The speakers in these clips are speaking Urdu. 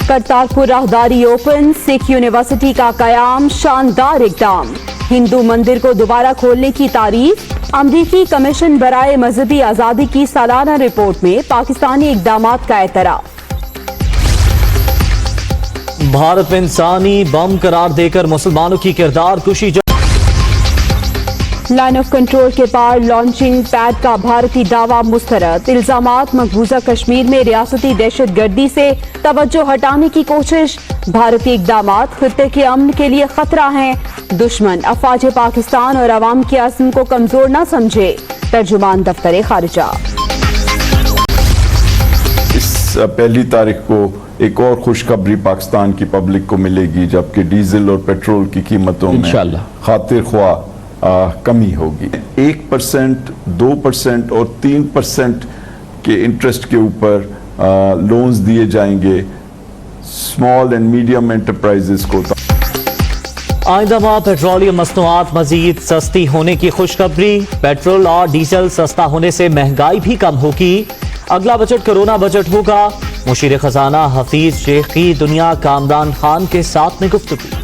کرتارپور راہداری اوپن، سکھ یونیورسٹی کا قیام شاندار اقدام، ہندو مندر کو دوبارہ کھولنے کی تعریف۔ امریکی کمیشن برائے مذہبی آزادی کی سالانہ رپورٹ میں پاکستانی اقدامات کا اعتراف۔ بھارت میں انسانی بم قرار دے کر مسلمانوں کی کردار کشی۔ لائن آف کنٹرول کے پار لانچنگ پیڈ کا بھارتی دعویٰ مسترد، الزامات مقبوضہ کشمیر میں ریاستی دہشت گردی سے توجہ ہٹانے کی کوشش، بھارتی اقدامات خطے کے امن کے لیے خطرہ ہیں، دشمن افواج پاکستان اور عوام کے عزم کو کمزور نہ سمجھے، ترجمان دفتر خارجہ۔ اس پہلی تاریخ کو ایک اور خوشخبری پاکستان کی پبلک کو ملے گی، جبکہ ڈیزل اور پیٹرول کی قیمتوں میں خاطر خواہ کمی ہوگی۔ 1%، 2% اور 3% کے انٹرسٹ کے اوپر لونز دیے جائیں گے اسمال اینڈ میڈیم انٹرپرائزز کو۔ آئندہ ماہ پیٹرولیم مصنوعات مزید سستی ہونے کی خوشخبری، پیٹرول اور ڈیزل سستا ہونے سے مہنگائی بھی کم ہوگی۔ اگلا بجٹ کرونا بجٹ ہوگا، مشیر خزانہ حفیظ شیخ کی دنیا کامران خان کے ساتھ میں گفتگو۔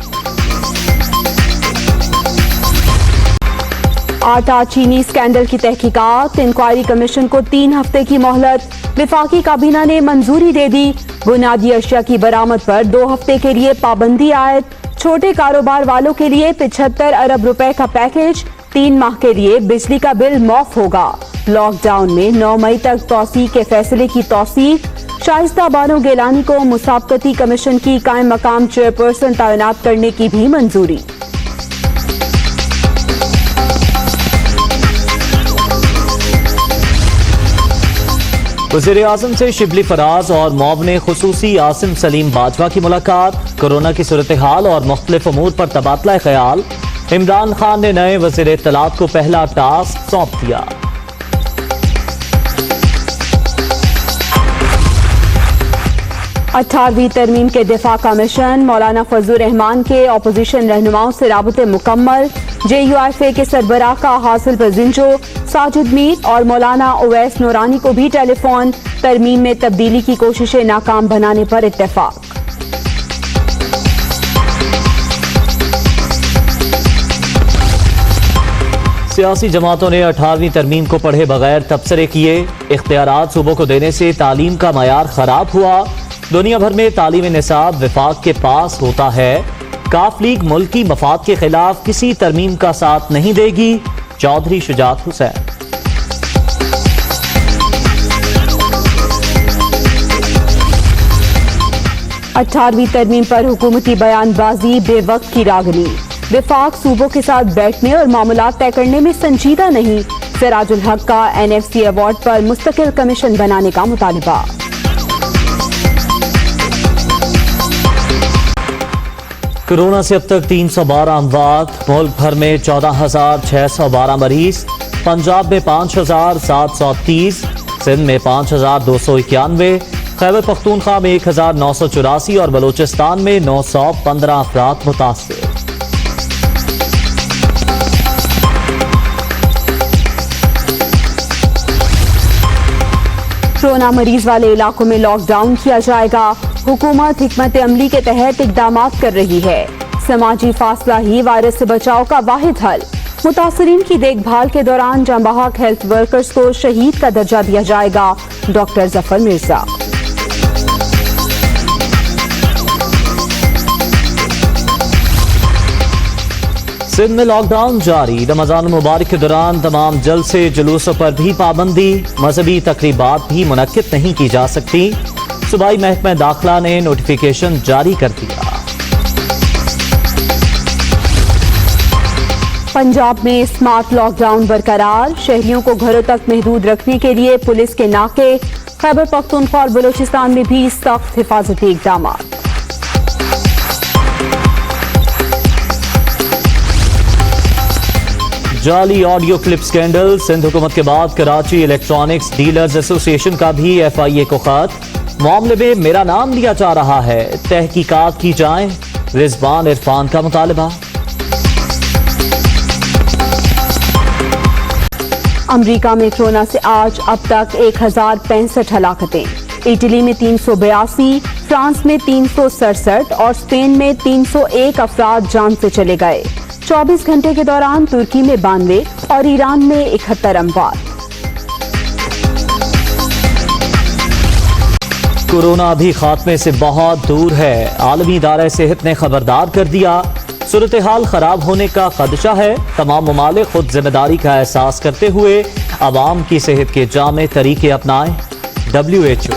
آٹا چینی اسکینڈل کی تحقیقات، انکوائری کمیشن کو 3 ہفتے کی مہلت، وفاقی کابینہ نے منظوری دے دی، بنیادی اشیاء کی برآمد پر 2 ہفتے کے لیے پابندی عائد، چھوٹے کاروبار والوں کے لیے 75 ارب روپے کا پیکج، 3 ماہ کے لیے بجلی کا بل معاف ہوگا، لاک ڈاؤن میں 9 مئی تک توسیع کے فیصلے کی توثیق، شائستہ بانو گیلانی کو مسابقتی کمیشن کی قائم مقام چیئرپرسن تعینات کرنے کی بھی منظوری۔ وزیراعظم سے شبلی فراز اور معاون خصوصی عاصم سلیم باجوہ کی ملاقات، کورونا کی صورتحال اور مختلف امور پر تبادلہ خیال۔ عمران خان نے نئے وزیر اطلاعات کو پہلا ٹاسک سونپ دیا۔ 18ویں ترمیم کے دفاع کا مشن، مولانا فضل الرحمان کے اپوزیشن رہنماؤں سے رابطے مکمل، جے یو ایف اے کے سربراہ کا حاصل پر زنجو، ساجد میر اور مولانا اویس نورانی کو بھی ٹیلی فون، ترمیم میں تبدیلی کی کوششیں ناکام بنانے پر اتفاق۔ سیاسی جماعتوں نے 18ویں ترمیم کو پڑھے بغیر تبصرے کیے، اختیارات صوبوں کو دینے سے تعلیم کا معیار خراب ہوا، دنیا بھر میں تعلیم نصاب وفاق کے پاس ہوتا ہے، کاف لیگ ملکی مفاد کے خلاف کسی ترمیم کا ساتھ نہیں دے گی، چودھری شجاعت حسین۔ اٹھارہویں ترمیم پر حکومتی بیان بازی بے وقت کی راگنی، وفاق صوبوں کے ساتھ بیٹھنے اور معاملات طے کرنے میں سنجیدہ نہیں، سراج الحق کا این ایف سی ایوارڈ پر مستقل کمیشن بنانے کا مطالبہ۔ کورونا سے اب تک 312 اموات، ملک بھر میں 14,612 مریض، پنجاب میں 5,730، سندھ میں 5,291، خیبر پختونخوا میں 1,984 اور بلوچستان میں 915 افراد متاثر۔ کورونا مریض والے علاقوں میں لاک ڈاؤن کیا جائے گا، حکومت حکمت عملی کے تحت اقدامات کر رہی ہے، سماجی فاصلہ ہی وائرس سے بچاؤ کا واحد حل، متاثرین کی دیکھ بھال کے دوران جاں بحق ہیلتھ ورکرز کو شہید کا درجہ دیا جائے گا، ڈاکٹر ظفر مرزا۔ سندھ میں لاک ڈاؤن جاری، رمضان المبارک کے دوران تمام جلسے جلوسوں پر بھی پابندی، مذہبی تقریبات بھی منعقد نہیں کی جا سکتی، صوبائی محکمہ داخلہ نے نوٹیفیکیشن جاری کر دیا۔ پنجاب میں اسمارٹ لاک ڈاؤن برقرار، شہریوں کو گھروں تک محدود رکھنے کے لیے پولیس کے ناکے، خیبر پختونخوا اور بلوچستان میں بھی سخت حفاظتی اقدامات۔ جعلی آڈیو کلپ سکینڈل، سندھ حکومت کے بعد کراچی الیکٹرانکس ڈیلرز ایسوسی ایشن کا بھی ایف آئی اے کو خط، معاملے میں میرا نام لیا جا رہا ہے، تحقیقات کی جائیں، رضوان عرفان کا مطالبہ۔ امریکہ میں کورونا سے آج اب تک 1065 ہلاکتیں، اٹلی میں 382، فرانس میں 367 اور اسپین میں 301 افراد جان سے چلے گئے۔ 24 گھنٹے کے دوران ترکی میں 92 اور ایران میں 71 اموات۔ کورونا ابھی خاتمے سے بہت دور ہے، عالمی ادارہ صحت نے خبردار کر دیا، صورتحال خراب ہونے کا خدشہ ہے، تمام ممالک خود ذمہ داری کا احساس کرتے ہوئے عوام کی صحت کے جامع طریقے اپنائیں۔ WHO۔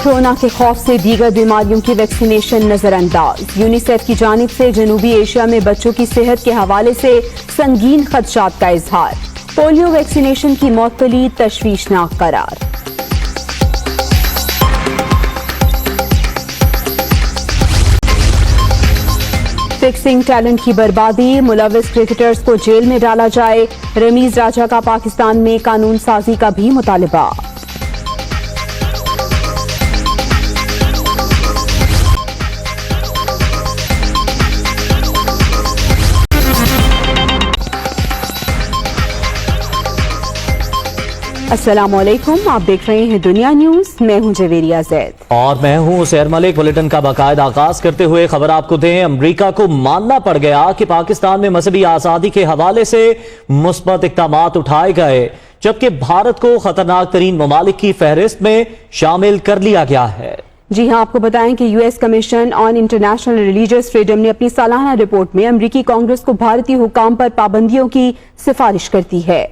کورونا کے خوف سے دیگر بیماریوں کی ویکسینیشن نظر انداز، یونیسیف کی جانب سے جنوبی ایشیا میں بچوں کی صحت کے حوالے سے سنگین خدشات کا اظہار، پولیو ویکسینیشن کی معطلی تشویشناک قرار۔ فکسنگ ٹیلنٹ کی بربادی، ملوث کرکٹرز کو جیل میں ڈالا جائے، رمیز راجہ کا پاکستان میں قانون سازی کا بھی مطالبہ۔ السلام علیکم، آپ دیکھ رہے ہیں دنیا نیوز، میں ہوں جویریہ زید اور میں ہوں سیر ملک۔ بلیٹن کا باقاعدہ آغاز کرتے ہوئے خبر آپ کو دیں، امریکہ کو ماننا پڑ گیا کہ پاکستان میں مذہبی آزادی کے حوالے سے مثبت اقدامات اٹھائے گئے، جبکہ بھارت کو خطرناک ترین ممالک کی فہرست میں شامل کر لیا گیا ہے۔ جی ہاں، آپ کو بتائیں کہ U S commission on international religious freedom نے اپنی سالانہ رپورٹ میں امریکی کانگریس کو بھارتی حکام پر پابندیوں کی سفارش کرتی ہے۔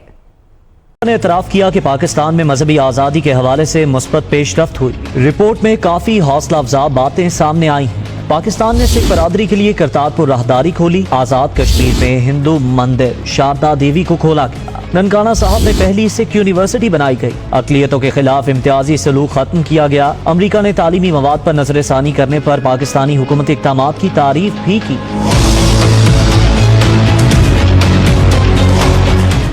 نے اعتراف کیا کہ پاکستان میں مذہبی آزادی کے حوالے سے مثبت پیش رفت ہوئی، رپورٹ میں کافی حوصلہ افزا باتیں سامنے آئی ہیں۔ پاکستان نے سکھ برادری کے لیے کرتارپور راہداری کھولی، آزاد کشمیر میں ہندو مندر شاردا دیوی کو کھولا گیا، ننکانہ صاحب میں پہلی سکھ یونیورسٹی بنائی گئی، اقلیتوں کے خلاف امتیازی سلوک ختم کیا گیا، امریکہ نے تعلیمی مواد پر نظر ثانی کرنے پر پاکستانی حکومتی اقدامات کی تعریف بھی کی۔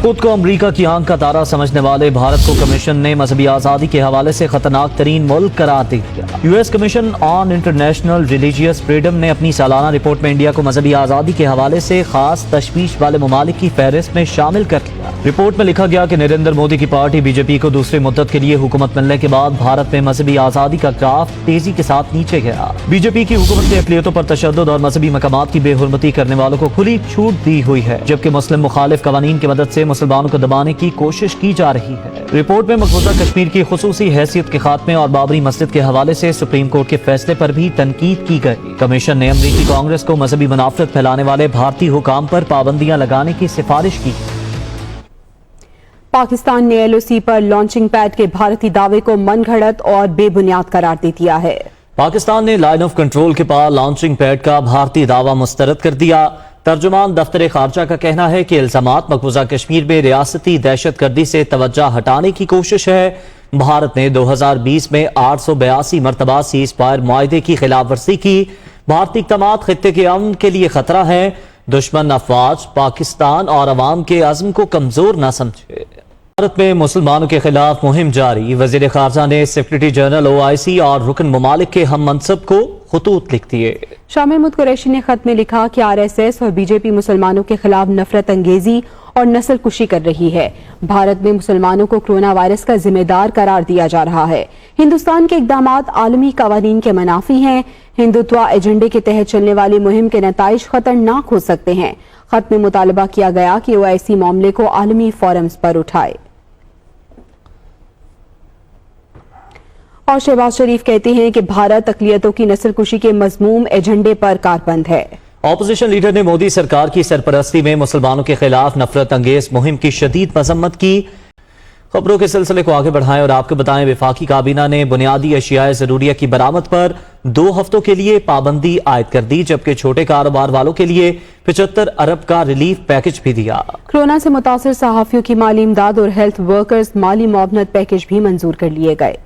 خود کو امریکہ کی آنکھ کا تارا سمجھنے والے بھارت کو کمیشن نے مذہبی آزادی کے حوالے سے خطرناک ترین ملک قرار دے دیا۔ U S commission on international religious freedom نے اپنی سالانہ رپورٹ میں انڈیا کو مذہبی آزادی کے حوالے سے خاص تشویش والے ممالک کی فہرست میں شامل کر لیا۔ رپورٹ میں لکھا گیا کہ نریندر مودی کی پارٹی بی جے پی کو دوسری مدت کے لیے حکومت ملنے کے بعد بھارت میں مذہبی آزادی کا گراف تیزی کے ساتھ نیچے گیا۔ بی جے پی کی حکومت نے اقلیتوں پر تشدد اور مذہبی مقامات کی بے حرمتی کرنے والوں کو کھلی چھوٹ دی ہوئی ہے، جبکہ مسلم مخالف قوانین کی مدد سے مسلمانوں کو دبانے کی کوشش کی جا رہی ہے۔ رپورٹ میں مقبوضہ کشمیر کی خصوصی حیثیت کے خاتمے اور بابری مسجد کے حوالے سے سپریم کورٹ کے فیصلے پر بھی تنقید کی گئی۔ کمیشن نے امریکی کانگریس کو مذہبی منافرت پھیلانے والے بھارتی حکام پر پابندیاں لگانے کی سفارش کی۔ پاکستان نے ایل او سی پر لانچنگ پیڈ کے بھارتی دعوے کو من گھڑت اور بے بنیاد قرار دے دیا ہے۔ پاکستان نے لائن آف کنٹرول کے پاس لانچنگ پیڈ کا بھارتی دعویٰ مسترد کر دیا۔ ترجمان دفتر خارجہ کا کہنا ہے کہ الزامات مقبوضہ کشمیر میں ریاستی دہشت گردی سے توجہ ہٹانے کی کوشش ہے۔ بھارت نے 2020 میں 882 مرتبہ سیز فائر معاہدے کی خلاف ورزی کی۔ بھارتی اقدامات خطے کے امن کے لیے خطرہ ہیں، دشمن افواج پاکستان اور عوام کے عزم کو کمزور نہ سمجھے۔ بھارت میں مسلمانوں کے خلاف مہم جاری، وزیر خارجہ نے سیکرٹری جنرل OIC اور رکن ممالک کے ہم منصب کو خطوط لکھ دیے۔ شاہ محمود قریشی نے خط میں لکھا کہ RSS اور بی جے پی مسلمانوں کے خلاف نفرت انگیزی اور نسل کشی کر رہی ہے۔ بھارت میں مسلمانوں کو کورونا وائرس کا ذمہ دار قرار دیا جا رہا ہے۔ ہندوستان کے اقدامات عالمی قوانین کے منافی ہیں۔ ہندوتوا ایجنڈے کے تحت چلنے والی مہم کے نتائج خطرناک ہو سکتے ہیں۔ خط میں مطالبہ کیا گیا کہ OIC معاملے کو عالمی فورمز پر اٹھائے۔ اور شہباز شریف کہتے ہیں کہ بھارت اقلیتوں کی نسل کشی کے مذموم ایجنڈے پر کاربند ہے۔ اپوزیشن لیڈر نے مودی سرکار کی سرپرستی میں مسلمانوں کے خلاف نفرت انگیز مہم کی شدید مذمت کی۔ خبروں کے سلسلے کو آگے بڑھائیں اور آپ کو بتائیں، وفاقی کابینہ نے بنیادی اشیاء ضروریہ کی برآمد پر 2 ہفتوں کے لیے پابندی عائد کر دی، جبکہ چھوٹے کاروبار والوں کے لیے 75 ارب کا ریلیف پیکج بھی دیا۔ کورونا سے متاثر صحافیوں کی مالی امداد اور ہیلتھ ورکرز مالی معاونت پیکج بھی منظور کر لیے گئے۔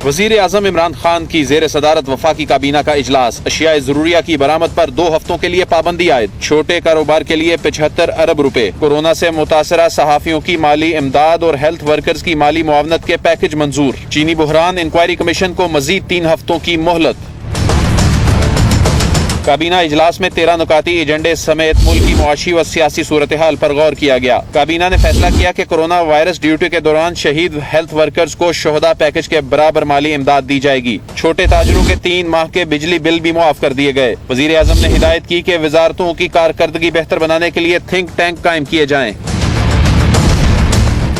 وزیر اعظم عمران خان کی زیر صدارت وفاقی کابینہ کا اجلاس، اشیاء ضروریہ کی برآمد پر 2 ہفتوں کے لیے پابندی عائد، چھوٹے کاروبار کے لیے 75 ارب روپے، کورونا سے متاثرہ صحافیوں کی مالی امداد اور ہیلتھ ورکرز کی مالی معاونت کے پیکج منظور، چینی بحران انکوائری کمیشن کو مزید 3 ہفتوں کی مہلت۔ کابینہ اجلاس میں 13 نکاتی ایجنڈے سمیت ملک کی معاشی و سیاسی صورتحال پر غور کیا گیا۔ کابینہ نے فیصلہ کیا کہ کورونا وائرس ڈیوٹی کے دوران شہید ہیلتھ ورکرز کو شہداء پیکج کے برابر مالی امداد دی جائے گی۔ چھوٹے تاجروں کے 3 ماہ کے بجلی بل بھی معاف کر دیے گئے۔ وزیر اعظم نے ہدایت کی کہ وزارتوں کی کارکردگی بہتر بنانے کے لیے تھنک ٹینک قائم کیے جائیں۔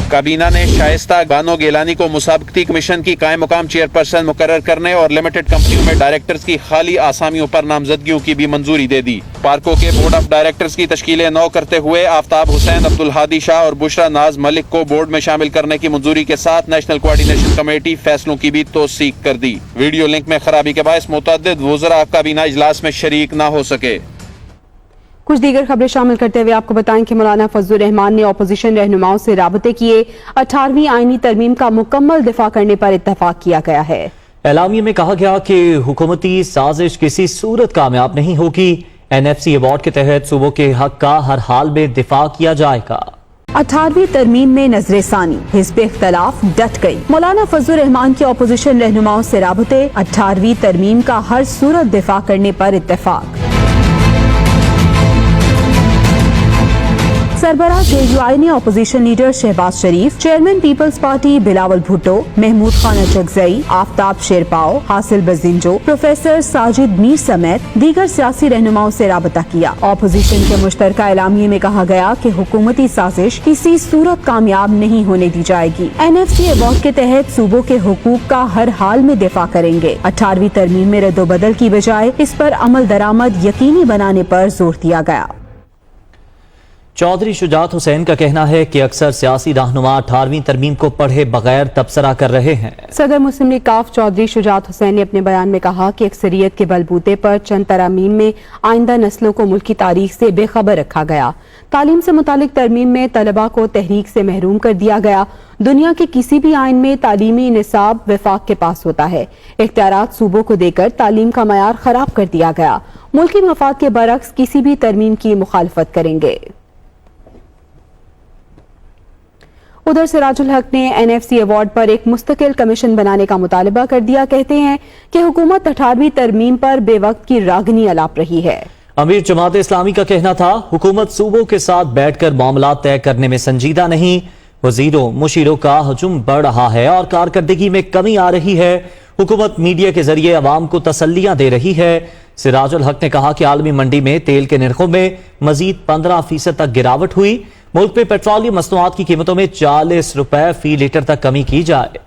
کابینہ نے شائستہ بانو گیلانی کو مسابقتی کمیشن کی قائم مقام چیئرپرسن مقرر کرنے اور لمیٹڈ کمپنیوں میں ڈائریکٹرز کی خالی آسامیوں پر نامزدگیوں کی بھی منظوری دے دی۔ پارکوں کے بورڈ آف ڈائریکٹرز کی تشکیلیں نو کرتے ہوئے آفتاب حسین، عبدالہادی شاہ اور بشرا ناز ملک کو بورڈ میں شامل کرنے کی منظوری کے ساتھ نیشنل کوارڈینیشن کمیٹی فیصلوں کی بھی توثیق کر دی۔ ویڈیو لنک میں خرابی کے باعث متعدد وزراء کابینہ اجلاس میں شریک نہ ہو سکے۔ کچھ دیگر خبریں شامل کرتے ہوئے آپ کو بتائیں کہ مولانا فضل الرحمان نے اپوزیشن رہنماؤں سے رابطے کیے۔ 18ویں آئینی ترمیم کا مکمل دفاع کرنے پر اتفاق کیا گیا ہے۔ اعلامیے میں کہا گیا کہ حکومتی سازش کسی صورت کامیاب نہیں ہوگی۔ NFC ایوارڈ کے تحت صوبوں کے حق کا ہر حال میں دفاع کیا جائے گا۔ 18ویں ترمیم میں نظر ثانی، حزب اختلاف ڈٹ گئی۔ مولانا فضل الرحمان کے اپوزیشن رہنماؤں سے رابطے، 18ویں ترمیم کا ہر صورت دفاع کرنے پر اتفاق۔ سربراہ JUI نے opposition leader Shahbaz Sharif, chairman Peoples Party Bilawal Bhutto, Mahmood Khan Achakzai, Aftab Sherpao, Hasil Bizenjo, professor Sajid میر سمیت دیگر سیاسی رہنماؤں سے رابطہ کیا۔ اپوزیشن کے مشترکہ اعلامیے میں کہا گیا کہ حکومتی سازش کسی صورت کامیاب نہیں ہونے دی جائے گی۔ NFC ایوارڈ کے تحت صوبوں کے حقوق کا ہر حال میں دفاع کریں گے۔ 18ویں ترمیم میں رد و بدل کی بجائے اس پر عمل درآمد یقینی بنانے پر زور دیا گیا۔ چودھری شجاعت حسین کا کہنا ہے کہ اکثر سیاسی رہنما 18ویں ترمیم کو پڑھے بغیر تبصرہ کر رہے ہیں۔ صدر مسلم لیگ کاف چودھری شجاعت حسین نے اپنے بیان میں کہا کہ اکثریت کے بلبوتے پر چند ترامیم میں آئندہ نسلوں کو ملکی تاریخ سے بے خبر رکھا گیا۔ تعلیم سے متعلق ترمیم میں طلباء کو تحریک سے محروم کر دیا گیا۔ دنیا کے کسی بھی آئین میں تعلیمی نصاب وفاق کے پاس ہوتا ہے۔ اختیارات صوبوں کو دے کر تعلیم کا معیار خراب کر دیا گیا۔ ملکی مفاد کے برعکس کسی بھی ترمیم کی مخالفت کریں گے۔ ادھر سراج الحق نے NFC ایوارڈ پر ایک مستقل کمیشن بنانے کا مطالبہ کر دیا۔ کہتے ہیں کہ حکومت 18ویں ترمیم پر بے وقت کی راگنی الاپ رہی ہے۔ امیر جماعت اسلامی کا کہنا تھا حکومت صوبوں کے ساتھ بیٹھ کر معاملات طے کرنے میں سنجیدہ نہیں، وزیروں مشیروں کا ہجوم بڑھ رہا ہے اور کارکردگی میں کمی آ رہی ہے۔ حکومت میڈیا کے ذریعے عوام کو تسلیاں دے رہی ہے۔ سراج الحق نے کہا کہ عالمی منڈی میں تیل کے نرخوں میں مزید 15% تک گراوٹ ہوئی۔ ملک میں پیٹرولیم مصنوعات کی قیمتوں میں 40 روپے فی لیٹر تک کمی کی جائے۔